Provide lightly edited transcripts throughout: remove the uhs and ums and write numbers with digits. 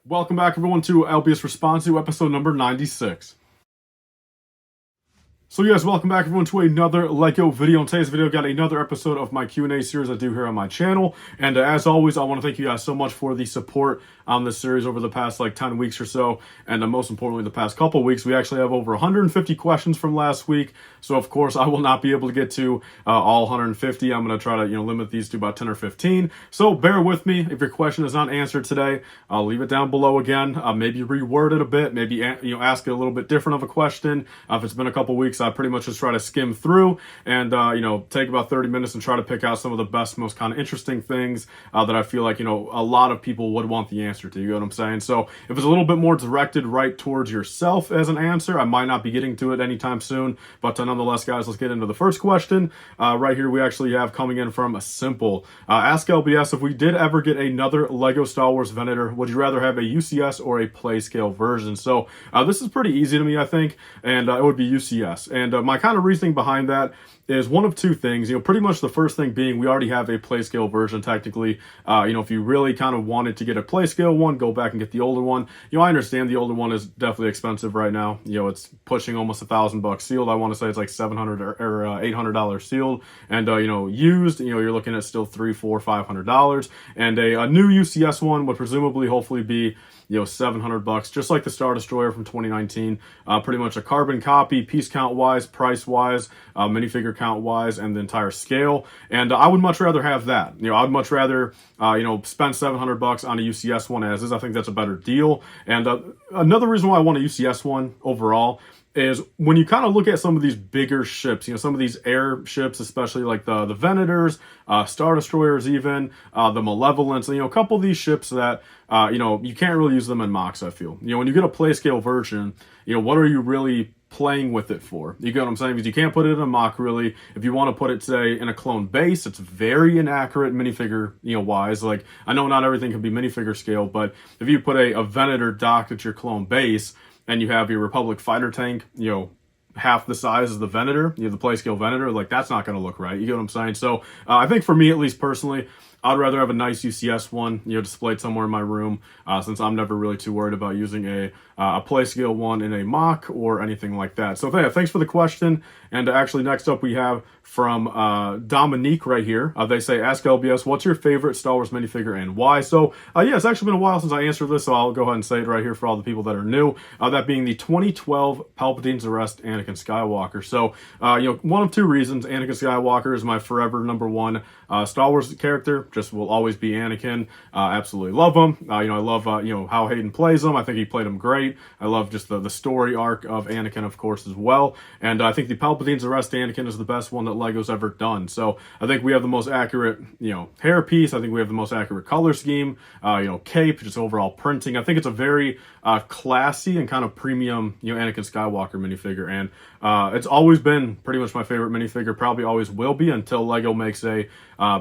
Welcome back, everyone, to LBS Responds To, episode number 96. So yes, welcome back everyone to another LEGO video. In today's video, got another episode of my Q&A series I do here on my channel. And as always, I want to thank you guys so much for the support on this series over the past 10 weeks or so. And most importantly, the past couple weeks, we actually have over 150 questions from last week. So of course, I will not be able to get to all 150. I'm going to try to limit these to about 10 or 15. So bear with me. If your question is not answered today, I'll leave it down below again. Maybe reword it a bit. Maybe ask it a little bit different of a question. If it's been a couple weeks, I pretty much just try to skim through and take about 30 minutes and try to pick out some of the best, most kind of interesting things that I feel like a lot of people would want the answer to. You know what I'm saying? So if it's a little bit more directed right towards yourself as an answer, I might not be getting to it anytime soon. But nonetheless, guys, let's get into the first question. Right here, we actually have coming in from a simple. Ask LBS, if we did ever get another LEGO Star Wars Venator, would you rather have a UCS or a Playscale version? So this is pretty easy to me, I think, and it would be UCS. And my kind of reasoning behind that is one of two things. Pretty much the first thing being we already have a Playscale version technically. If you really kind of wanted to get a Playscale one, go back and get the older one. I understand the older one is definitely expensive right now. It's pushing almost $1,000 sealed. I want to say it's like $700 or $800 sealed, and used. You're looking at still $300, $400, $500, and a new UCS one would presumably hopefully be $700, just like the Star Destroyer from 2019. Pretty much a carbon copy, piece count wise, price wise, minifigure count wise, and the entire scale. And I would much rather have that. I would much rather spend $700 on a UCS one as is. I think that's a better deal. And another reason why I want a UCS one overall is when you kind of look at some of these bigger ships, some of these airships, especially like the Venators, Star Destroyers even, the Malevolence, a couple of these ships that, you can't really use them in mocks, I feel. When you get a Playscale version, what are you really playing with it for? You get what I'm saying? Because you can't put it in a mock, really. If you want to put it, say, in a clone base, it's very inaccurate minifigure, wise. Like, I know not everything can be minifigure scale, but if you put a Venator docked at your clone base, and you have your Republic fighter tank, half the size of the Venator, the Playscale Venator, like that's not going to look right. You get what I'm saying? So I think for me, at least personally, I'd rather have a nice UCS one, displayed somewhere in my room, since I'm never really too worried about using a Playscale one in a mock or anything like that. So thanks for the question. And actually, next up we have from Dominique right here. They say, ask LBS, what's your favorite Star Wars minifigure and why? So yeah, it's actually been a while since I answered this, so I'll go ahead and say it right here for all the people that are new. That being the 2012 Palpatine's Arrest Anakin Skywalker. So one of two reasons. Anakin Skywalker is my forever number one Star Wars character. Just will always be Anakin. Absolutely love him. I love how Hayden plays him. I think he played him great. I love just the story arc of Anakin, of course, as well. And I think the Palpatine's Arrest Anakin is the best one that LEGO's ever done. So I think we have the most accurate, hair piece. I think we have the most accurate color scheme, cape, just overall printing. I think it's a very classy and kind of premium, Anakin Skywalker minifigure. And it's always been pretty much my favorite minifigure, probably always will be until LEGO makes a,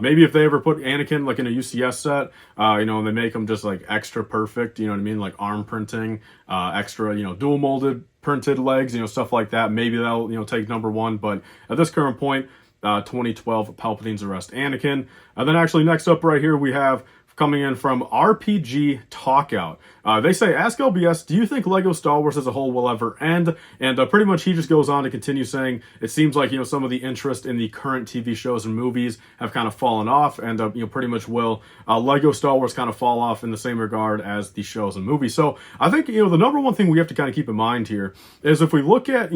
maybe if they ever put Anakin like in a UCS set, and they make them just like extra perfect, like arm printing, extra, dual molded printed legs, stuff like that. Maybe that'll, take number one. But at this current point, 2012 Palpatine's Arrest Anakin. And then actually next up right here, we have coming in from RPG Talkout. They say, ask LBS, do you think LEGO Star Wars as a whole will ever end? And pretty much he just goes on to continue saying, it seems like, some of the interest in the current TV shows and movies have kind of fallen off, and, pretty much will LEGO Star Wars kind of fall off in the same regard as the shows and movies. So I think, the number one thing we have to kind of keep in mind here is if we look at,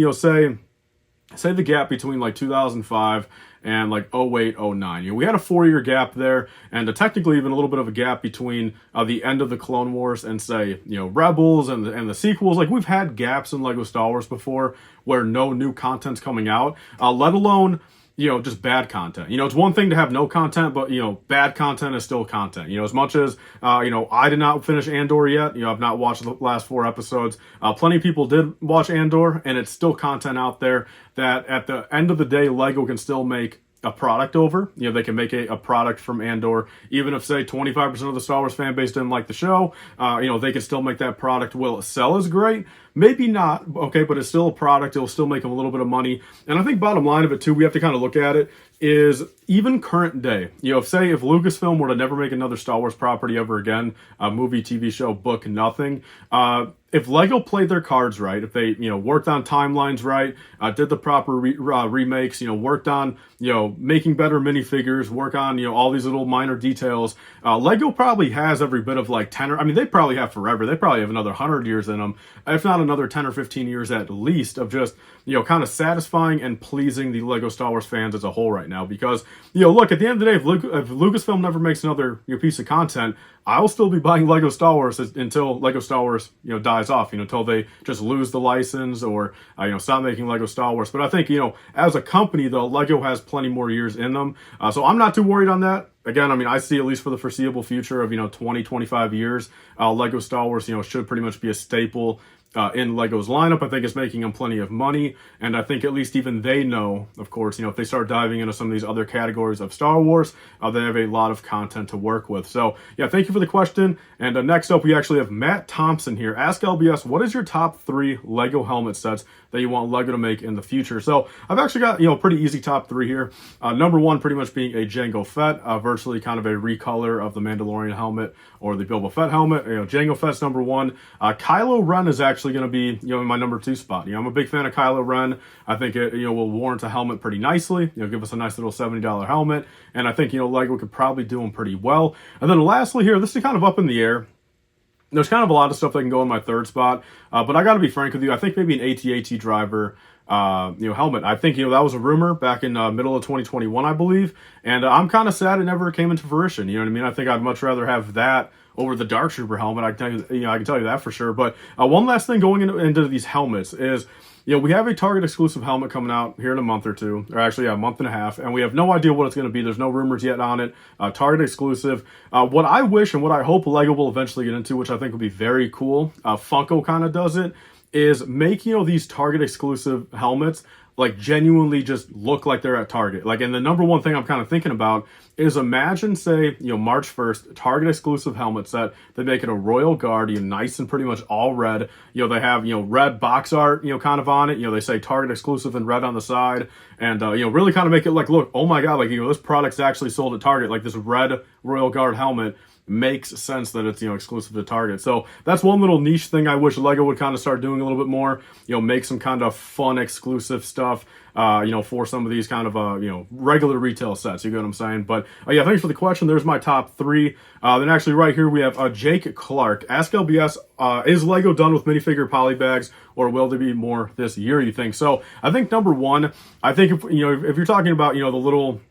say the gap between like 2005 and like 08, 09. We had a 4-year gap there, and technically even a little bit of a gap between the end of the Clone Wars and say, Rebels and the sequels. Like we've had gaps in LEGO Star Wars before where no new content's coming out, let alone just bad content. It's one thing to have no content, but, bad content is still content. As much as, I did not finish Andor yet. I've not watched the last 4 episodes. Plenty of people did watch Andor, and it's still content out there that at the end of the day, LEGO can still make a product over. You know, they can make a product from Andor, even if say 25% of the Star Wars fan base didn't like the show, you know, they can still make that product. Will it sell as great? Maybe not, okay, but it's still a product. It'll still make them a little bit of money. And I think bottom line of it too, we have to kind of look at it is even current day, you know, if Lucasfilm were to never make another Star Wars property ever again, a movie, TV show, book, nothing, if Lego played their cards right, if they, you know, worked on timelines right, did the proper remakes, you know, worked on, you know, making better minifigures, work on, you know, all these little minor details, Lego probably has every bit of like 10 or, I mean, they probably have forever. They probably have another 100 years in them, if not another 10 or 15 years at least of just, you know, kind of satisfying and pleasing the Lego Star Wars fans as a whole right now. Because, you know, look, at the end of the day, if Lucasfilm never makes another, you know, piece of content, I will still be buying Lego Star Wars until Lego Star Wars, you know, dies off, you know, until they just lose the license or, you know, stop making Lego Star Wars. But I think, you know, as a company, though, Lego has plenty more years in them. So I'm not too worried on that. Again, I mean, I see at least for the foreseeable future of, you know, 20, 25 years, Lego Star Wars, you know, should pretty much be a staple in Lego's lineup. I think it's making them plenty of money. And I think at least even they know, of course, you know, if they start diving into some of these other categories of Star Wars, they have a lot of content to work with. So yeah, thank you for the question. And next up, we actually have Matt Thompson here. Ask LBS, what is your top 3 Lego helmet sets that you want Lego to make in the future? So I've actually got, you know, pretty easy top 3 here. Number 1 pretty much being a Jango Fett, virtually kind of a recolor of the Mandalorian helmet or the Boba Fett helmet. You know, Jango Fett's number 1. Kylo Ren is actually going to be, you know, in my number 2 spot. You know, I'm a big fan of Kylo Ren. I think it, you know, will warrant a helmet pretty nicely. You know, give us a nice little $70 helmet. And I think, you know, Lego could probably do them pretty well. And then lastly here, this is kind of up in the air. There's kind of a lot of stuff that can go in my 3rd spot, but I got to be frank with you. I think maybe an AT-AT driver, you know, helmet. I think, you know, that was a rumor back in middle of 2021, I believe, and I'm kind of sad it never came into fruition. You know what I mean? I think I'd much rather have that over the Dark Trooper helmet. I can tell you, you know, I can tell you that for sure. But one last thing going into these helmets is, you know, we have a Target exclusive helmet coming out here in a month or 2, or actually a month and a half, and we have no idea what it's going to be. There's no rumors yet on it. Target exclusive. What I wish and what I hope Lego will eventually get into, which I think will be very cool, Funko kind of does it, is make, you know, these Target exclusive helmets like genuinely just look like they're at Target. Like, and the number one thing I'm kind of thinking about is imagine, say, you know, March 1st, Target exclusive helmet set. They make it a Royal Guard, you know, nice and pretty much all red. You know, they have, you know, red box art, you know, kind of on it. You know, they say Target exclusive in red on the side. And, you know, really kind of make it like, look, oh my God, like, you know, this product's actually sold at Target. Like this red Royal Guard helmet makes sense that it's, you know, exclusive to Target. So that's one little niche thing I wish Lego would kind of start doing a little bit more, you know, make some kind of fun exclusive stuff, you know, for some of these kind of, you know, regular retail sets. You get what I'm saying? But yeah, thanks for the question. There's my top 3. Then actually right here we have Jake Clark. Ask LBS, is Lego done with minifigure polybags, or will there be more this year, you think? So I think number 1, I think if, you know, if you're talking about, you know, the little,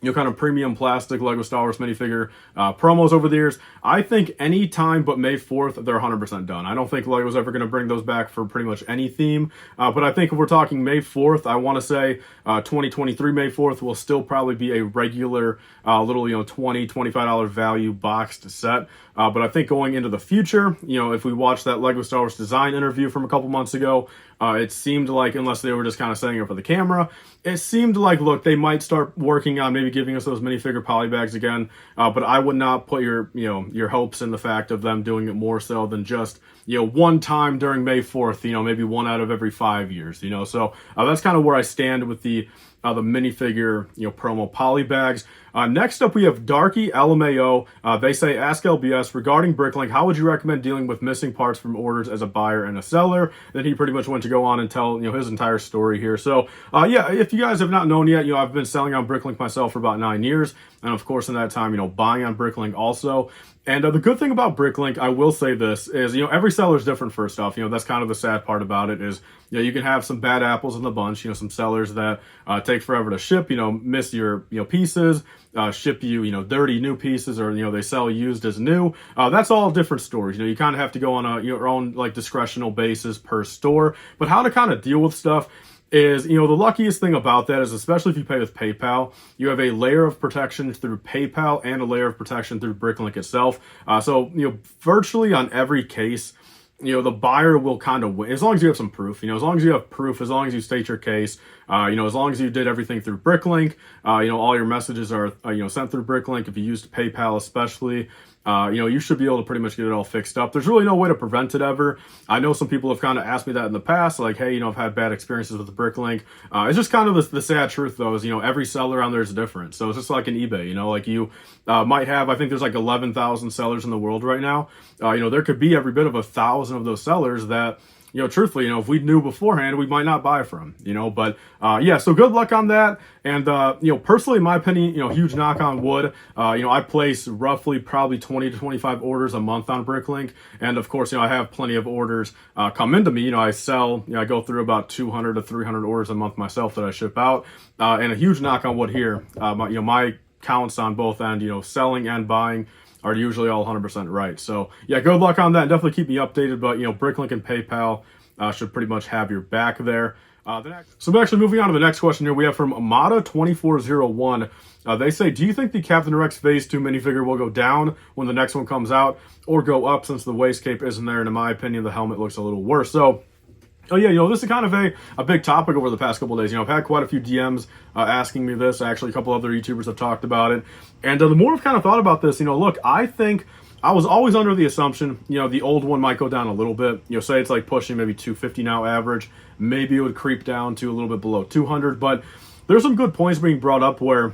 you know, kind of premium plastic Lego Star Wars minifigure promos over the years, I think any time but May 4th, they're 100% done. I don't think Lego's ever going to bring those back for pretty much any theme. But I think if we're talking May 4th, I want to say 2023 May 4th will still probably be a regular little, you know, $20, $25 value boxed set. But I think going into the future, you know, if we watch that Lego Star Wars design interview from a couple months ago, it seemed like, unless they were just kind of setting it for the camera, it seemed like, look, they might start working on maybe giving us those minifigure polybags again. But I would not put your, you know, your hopes in the fact of them doing it more so than just, you know, one time during May 4th, you know, maybe one out of every 5 years, you know. So that's kind of where I stand with the minifigure, you know, promo polybags. Next up, we have Darky LMAO. They say, ask LBS regarding Bricklink, how would you recommend dealing with missing parts from orders as a buyer and a seller? Then he pretty much went to go on and tell, you know, his entire story here. So yeah, if you guys have not known yet, you know, I've been selling on Bricklink myself for about 9 years. And of course, in that time, you know, buying on Bricklink also. And the good thing about Bricklink, I will say this, is, you know, every seller is different first off. You know, that's kind of the sad part about it is, you know, you can have some bad apples in the bunch, you know, some sellers that take forever to ship, you know, miss your, you know, pieces, ship you, you know, dirty new pieces, or, you know, they sell used as new. That's all different stories. You know, you kind of have to go on your own, like, discretional basis per store. But how to kind of deal with stuff is, you know, the luckiest thing about that is, especially if you pay with PayPal, you have a layer of protection through PayPal and a layer of protection through Bricklink itself. So, you know, virtually on every case, the buyer will kind of win as long as you have some proof. As long as you have proof, as long as you state your case, as long as you did everything through Bricklink, all your messages are, sent through Bricklink. If you used PayPal especially, you should be able to pretty much get it all fixed up. There's really no way to prevent it ever. I know some people have kind of asked me that in the past, like, hey, I've had bad experiences with the Bricklink. It's just kind of the sad truth, though, is, every seller on there is different. So it's just like an eBay, like you might have, I think there's like 11,000 sellers in the world right now. There could be every bit of 1,000 of those sellers that, truthfully, if we knew beforehand, we might not buy from, but, yeah, so good luck on that. And, personally, in my opinion, huge knock on wood. I place roughly probably 20 to 25 orders a month on Bricklink. And of course, I have plenty of orders, come into me. I sell, I go through about 200 to 300 orders a month myself that I ship out. And a huge knock on wood here. My counts on both ends, selling and buying are usually all 100% right. So yeah, good luck on that. Definitely keep me updated, but Bricklink and PayPal should pretty much have your back there. So actually moving on to the next question here, we have from Amada2401. They say, do you think the Captain Rex Phase 2 minifigure will go down when the next one comes out, or go up since the waist cape isn't there? And in my opinion, the helmet looks a little worse. So yeah, this is kind of a big topic over the past couple of days. I've had quite a few DMs asking me this. Actually, a couple other YouTubers have talked about it. And the more I've kind of thought about this, look, I think I was always under the assumption, the old one might go down a little bit. Say it's like pushing maybe 250 now average. Maybe it would creep down to a little bit below 200. But there's some good points being brought up where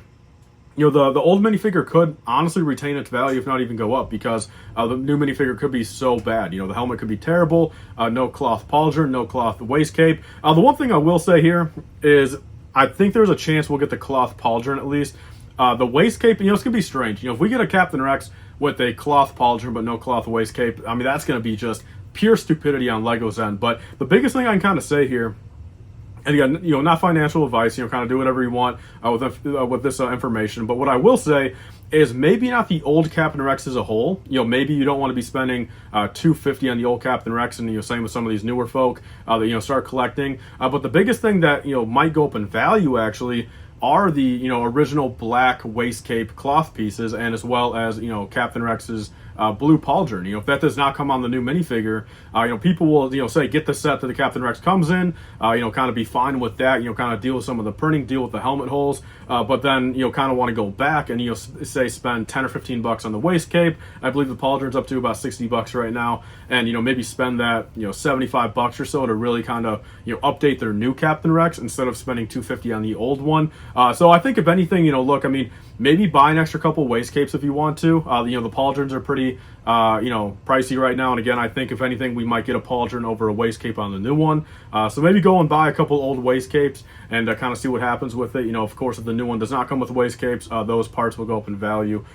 the old minifigure could honestly retain its value, if not even go up, because the new minifigure could be so bad. The helmet could be terrible, no cloth pauldron, no cloth waist cape. The one thing I will say here is I think there's a chance we'll get the cloth pauldron at least. The waist cape, it's going to be strange. If we get a Captain Rex with a cloth pauldron but no cloth waist cape, I mean, that's going to be just pure stupidity on Lego's end. But the biggest thing I can kind of say here, and again, not financial advice, kind of do whatever you want with this information. But what I will say is maybe not the old Captain Rex as a whole. Maybe you don't want to be spending $250 on the old Captain Rex, and same with some of these newer folk that start collecting. But the biggest thing that might go up in value actually are the original black waist cape cloth pieces, and as well as Captain Rex's blue pauldron. If that does not come on the new minifigure, people will say get the set that the Captain Rex comes in, kind of be fine with that, kind of deal with some of the printing, deal with the helmet holes, but then kind of want to go back and say spend 10 or 15 bucks on the waist cape. I believe the pauldron's up to about 60 bucks right now, and maybe spend that 75 bucks or so to really kind of update their new Captain Rex instead of spending $250 on the old one. So I think if anything, look, I mean, maybe buy an extra couple waist capes if you want to. The pauldrons are pretty pricey right now, and again, I think if anything, we might get a pauldron over a waist cape on the new one. So maybe go and buy a couple old waist capes and kind of see what happens with it. Of course, if the new one does not come with waist capes, those parts will go up in value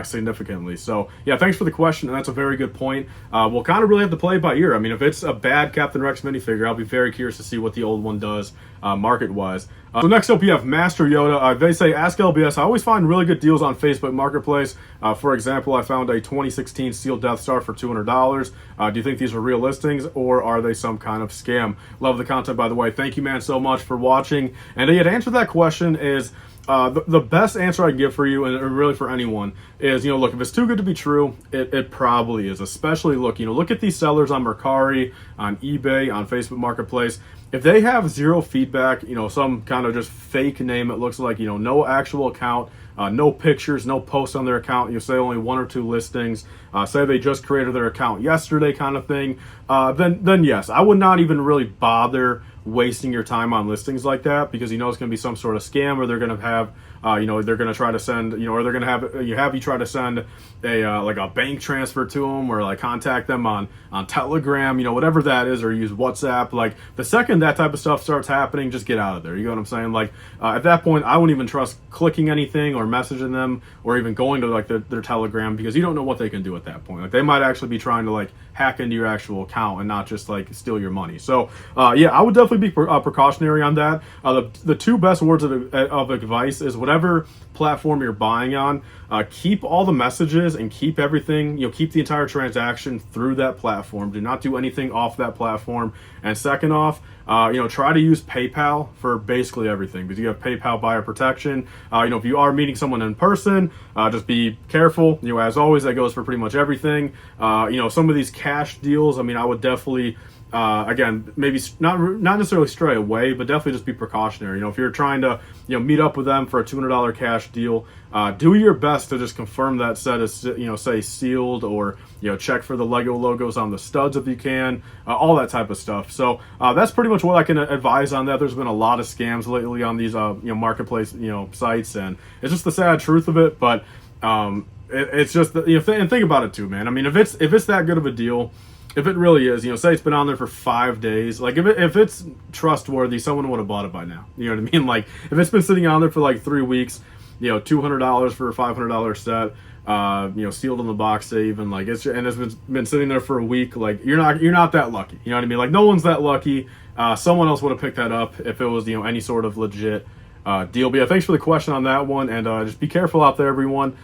significantly. So yeah, thanks for the question, and that's a very good point. We'll kind of really have to play it by ear. I mean, if it's a bad Captain Rex minifigure, I'll be very curious to see what the old one does market-wise. So next up, we have Master Yoda. They say, ask LBS. I always find really good deals on Facebook Marketplace. For example, I found a 2016 Sealed Death Star for $200. Do you think these are real listings, or are they some kind of scam? Love the content, by the way. Thank you, man, so much for watching. And to answer that question is, the best answer I can give for you, and really for anyone, is, look, if it's too good to be true, it probably is. Especially, look at these sellers on Mercari, on eBay, on Facebook Marketplace. If they have zero feedback, some kind of just fake name, it looks like, no actual account, no pictures, no posts on their account, say only 1 or 2 listings, say they just created their account yesterday kind of thing, then yes, I would not even really bother wasting your time on listings like that, because it's going to be some sort of scam, or they're going to have they're going to try to send, or they're going to have you try to send a like a bank transfer to them, or like contact them on Telegram, whatever that is, or use WhatsApp. Like, the second that type of stuff starts happening, just get out of there. You know what I'm saying? Like, at that point, I wouldn't even trust clicking anything or messaging them, or even going to like their Telegram, because you don't know what they can do at that point. Like, they might actually be trying to like hack into your actual account and not just like steal your money. So yeah, I would definitely be precautionary on that. The 2 best words of advice is, whatever platform you're buying on, keep all the messages and keep everything, keep the entire transaction through that platform. Do not do anything off that platform. And second off, try to use PayPal for basically everything, because you have PayPal buyer protection. If you are meeting someone in person, just be careful. As always, that goes for pretty much everything. Some of these cash deals, I mean, I would definitely, again, maybe not necessarily stray away, but definitely just be precautionary. You know, if you're trying to, you know, meet up with them for a $200 cash deal, do your best to just confirm that set is, you know, say sealed, or, you know, check for the Lego logos on the studs if you can, all that type of stuff. So that's pretty much what I can advise on that. There's been a lot of scams lately on these, you know, marketplace, you know, sites, and it's just the sad truth of it. But it's just, you know, and think about it too, man. I mean, if it's that good of a deal, if it really is, you know, say it's been on there for 5 days, like if it's trustworthy, someone would have bought it by now. You know what I mean? Like if it's been sitting on there for like 3 weeks, you know, $200 for a $500 set, you know, sealed in the box even, like it's been sitting there for a week, like you're not that lucky. You know what I mean? Like no one's that lucky. Someone else would have picked that up if it was, you know, any sort of legit deal. But yeah, thanks for the question on that one, and just be careful out there, everyone.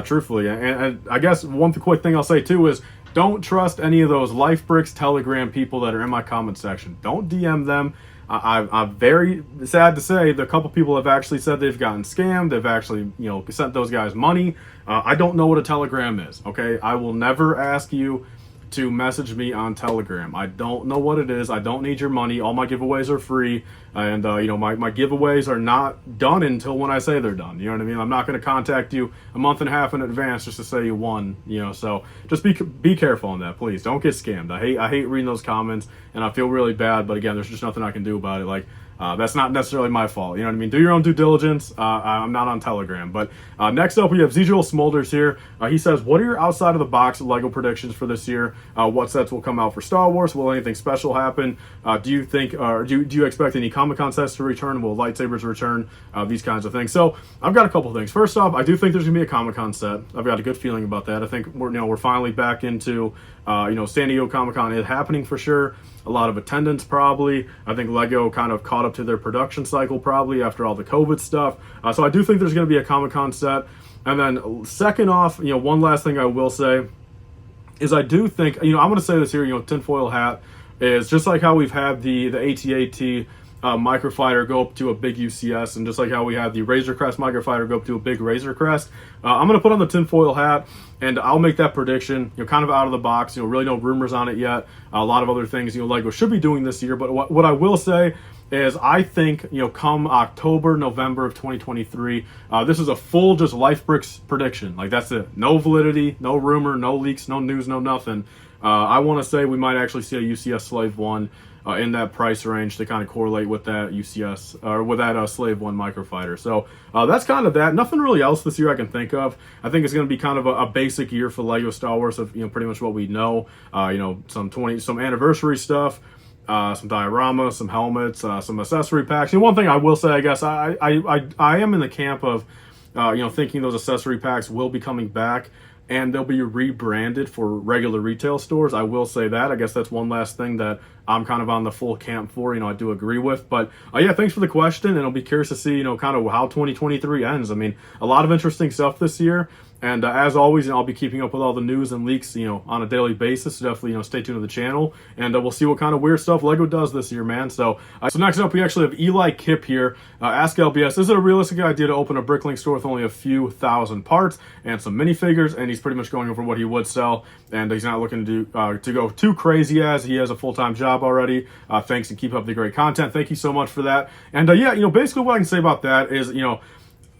Truthfully, and I guess one quick thing I'll say too is, don't trust any of those LifeBricks Telegram people that are in my comment section. Don't DM them. I'm very sad to say that a couple people have actually said they've gotten scammed. They've actually, you know, sent those guys money. I don't know what a Telegram is, okay? I will never ask you to message me on Telegram. I don't know what it is. I don't need your money. All my giveaways are free, and you know, my giveaways are not done until when I say they're done. You know what I mean? I'm not going to contact you a month and a half in advance just to say you won. You know, so just be careful on that, please. Don't get scammed. I hate reading those comments, and I feel really bad. But again, there's just nothing I can do about it. Like. That's not necessarily my fault. You know what I mean? Do your own due diligence. I'm not on Telegram. But next up, we have Zgil Smolders here. He says, what are your outside of the box Lego predictions for this year? What sets will come out for Star Wars? Will anything special happen? Do you think, do you expect any Comic-Con sets to return? Will lightsabers return? These kinds of things. So I've got a couple things. First off, I do think there's gonna be a Comic-Con set. I've got a good feeling about that. I think we're finally back into you know, San Diego Comic-Con is happening for sure. A lot of attendance probably. I think Lego kind of caught up to their production cycle probably after all the COVID stuff. So I do think there's going to be a Comic-Con set. And then second off, you know, one last thing I will say is I do think, you know, I'm going to say this here, you know, tinfoil hat is just like how we've had the AT-AT microfighter go up to a big UCS, and just like how we had the Razor Crest microfighter go up to a big Razor Crest, I'm going to put on the tinfoil hat, and I'll make that prediction, you know, kind of out of the box. You know, really no rumors on it yet. A lot of other things, you know, Lego should be doing this year, but what I will say is I think, you know, come October, November of 2023, this is a full just LifeBricks prediction. Like that's it. No validity, no rumor, no leaks, no news, no nothing. I want to say we might actually see a UCS Slave 1 in that price range to kind of correlate with that UCS or with that Slave 1 microfighter. So that's kind of that. Nothing really else this year I can think of. I think it's going to be kind of a basic year for Lego Star Wars of, you know, pretty much what we know. You know, some anniversary stuff, some dioramas, some helmets, some accessory packs. And one thing I will say, I guess I am in the camp of you know, thinking those accessory packs will be coming back, and they'll be rebranded for regular retail stores. I will say that. I guess that's one last thing that I'm kind of on the full camp for, you know, I do agree with. But yeah, thanks for the question, and I'll be curious to see, you know, kind of how 2023 ends. I mean, a lot of interesting stuff this year. And as always, you know, I'll be keeping up with all the news and leaks, you know, on a daily basis. So definitely, you know, stay tuned to the channel, and we'll see what kind of weird stuff Lego does this year, man. So next up, we actually have Eli Kip here. Ask LBS, is it a realistic idea to open a Bricklink store with only a few thousand parts and some minifigures? And he's pretty much going over what he would sell, and he's not looking to do to go too crazy as he has a full-time job already. Thanks, and keep up the great content. Thank you so much for that. And yeah, you know, basically what I can say about that is, you know,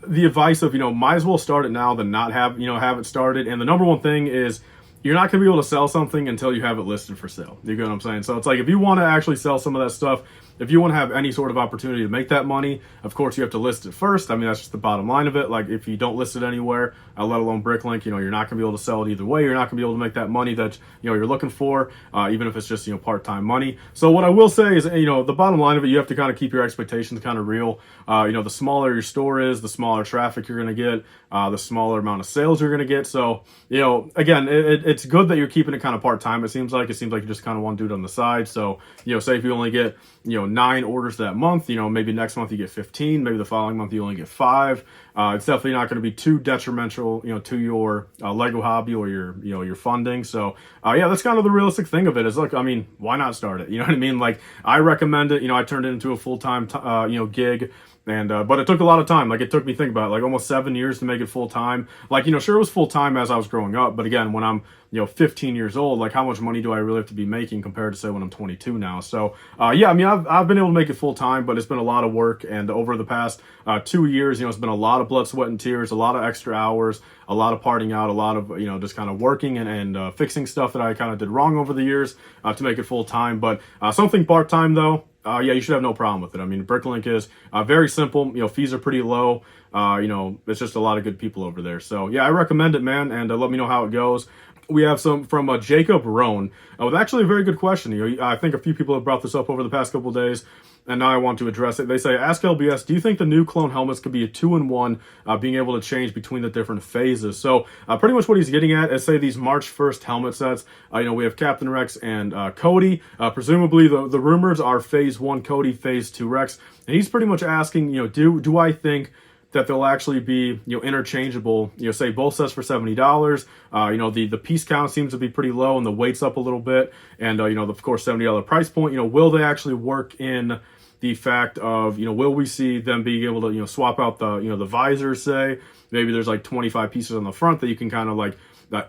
the advice of, you know, might as well start it now than not have it started. And the number one thing is, you're not going to be able to sell something until you have it listed for sale. You get what I'm saying? So it's like, if you want to actually sell some of that stuff, if you want to have any sort of opportunity to make that money, of course you have to list it first. I mean, that's just the bottom line of it. Like, if you don't list it anywhere, let alone Bricklink, you know, you're not going to be able to sell it either way. You're not going to be able to make that money that, you know, you're looking for, even if it's just, you know, part-time money. So what I will say is, you know, the bottom line of it, you have to kind of keep your expectations kind of real. You know, the smaller your store is, the smaller traffic you're going to get, the smaller amount of sales you're going to get. So, you know, again, it's good that you're keeping it kind of part-time. It seems like you just kind of want to do it on the side. So, you know, say if you only get, you know, 9 orders that month, you know, maybe next month you get 15, maybe the following month you only get 5. It's definitely not going to be too detrimental, you know, to your Lego hobby or your, you know, your funding. So yeah, that's kind of the realistic thing of it is, look, I mean, why not start it? You know what I mean? Like, I recommend it. You know, I turned it into a full-time, you know, gig. And but it took a lot of time. Like, it took me, think about it, like almost 7 years to make it full time. Like, you know, sure, it was full time as I was growing up, but again, when I'm, you know, 15 years old, like, how much money do I really have to be making compared to, say, when I'm 22 now? So yeah, I mean, I've been able to make it full time, but it's been a lot of work. And over the past 2 years, you know, it's been a lot of blood, sweat, and tears, a lot of extra hours, a lot of partying out, a lot of, you know, just kind of working and fixing stuff that I kind of did wrong over the years to make it full time. But something part time though, yeah, you should have no problem with it. I mean, Bricklink is very simple. You know, fees are pretty low. You know, it's just a lot of good people over there. So yeah, I recommend it, man. And let me know how it goes. We have some from Jacob Roan with actually a very good question. You know, I think a few people have brought this up over the past couple of days, and now I want to address it. They say, ask LBS, do you think the new clone helmets could be a 2-in-1, being able to change between the different phases? So pretty much what he's getting at is, say, these March 1st helmet sets. You know, we have Captain Rex and Cody. Presumably the rumors are phase 1 Cody, phase 2 Rex. And he's pretty much asking, you know, do I think that they'll actually be, you know, interchangeable, you know, say both sets for $70. You know, the piece count seems to be pretty low and the weight's up a little bit. And, you know, of course, $70 price point, you know, will they actually work in the fact of, you know, will we see them being able to, you know, swap out the, you know, the visor, say, maybe there's like 25 pieces on the front that you can kind of like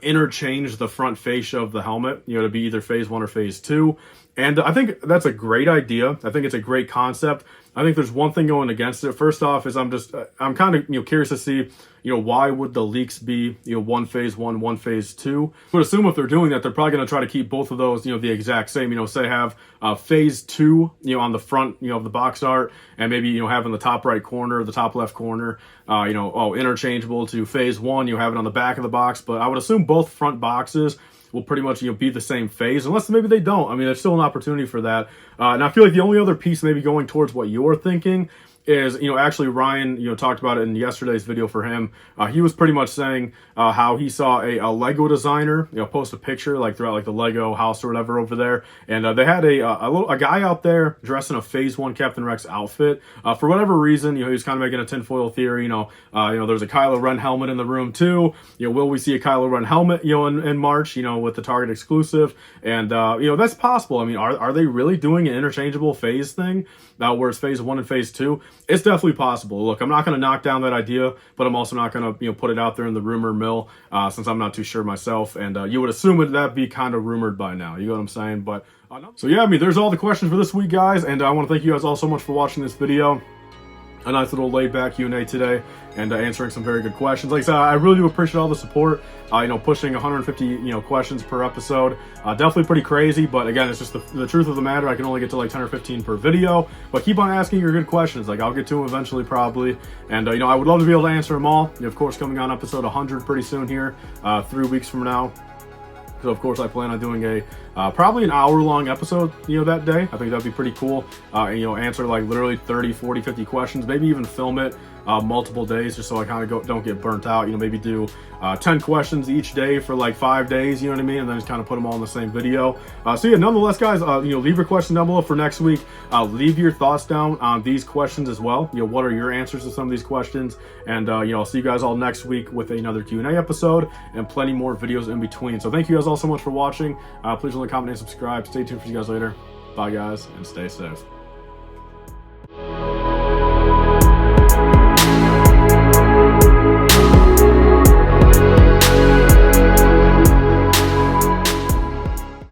interchange the front fascia of the helmet, you know, to be either phase 1 or phase 2. And I think that's a great idea. I think it's a great concept. I think there's one thing going against it. First off is I'm kind of, you know, curious to see, you know, why would the leaks be, you know, 1 phase 1, 1 phase 2? I would assume if they're doing that, they're probably going to try to keep both of those, you know, the exact same, you know, say have phase 2, you know, on the front, you know, of the box art, and maybe, you know, have in the top right corner, the top left corner, you know, interchangeable to phase 1, you have it on the back of the box. But I would assume both front boxes will pretty much, you know, be the same phase, unless maybe they don't. I mean, there's still an opportunity for that. And I feel like the only other piece maybe going towards what you're thinking is, you know, actually Ryan, you know, talked about it in yesterday's video for him. He was pretty much saying how he saw a Lego designer, you know, post a picture like throughout like the Lego house or whatever over there, and they had a guy out there dressed in a phase 1 Captain Rex outfit. For whatever reason, you know, he was kind of making a tinfoil theory. You know, there's a Kylo Ren helmet in the room too. You know, will we see a Kylo Ren helmet, you know, in March, you know, with the Target exclusive? And you know, that's possible. I mean, are they really doing an interchangeable phase thing where it's phase 1 and phase 2? It's definitely possible. Look, I'm not going to knock down that idea, but I'm also not going to, you know, put it out there in the rumor mill since I'm not too sure myself. And you would assume that'd be kind of rumored by now. You know what I'm saying? But so yeah, I mean, there's all the questions for this week, guys. And I want to thank you guys all so much for watching this video. A nice little laid back Q&A today, and answering some very good questions. Like I said, I really do appreciate all the support. You know, pushing 150, you know, questions per episode. Definitely pretty crazy, but again, it's just the truth of the matter. I can only get to like 10 or 15 per video, but keep on asking your good questions. Like, I'll get to them eventually, probably. And you know, I would love to be able to answer them all. Of course, coming on episode 100 pretty soon here, 3 weeks from now. So of course I plan on doing a probably an hour-long episode, you know, that day. I think that'd be pretty cool. And, you know, answer like literally 30, 40, 50 questions, maybe even film it multiple days, just so I kind of don't get burnt out. You know, maybe do 10 questions each day for like 5 days, you know what I mean? And then just kind of put them all in the same video. So yeah, nonetheless, guys, you know, leave your question down below for next week. Leave your thoughts down on these questions as well. You know, what are your answers to some of these questions? And you know, I'll see you guys all next week with another Q&A episode and plenty more videos in between. So thank you guys all so much for watching. Please like, comment, and subscribe. Stay tuned for you guys later. Bye, guys, and stay safe.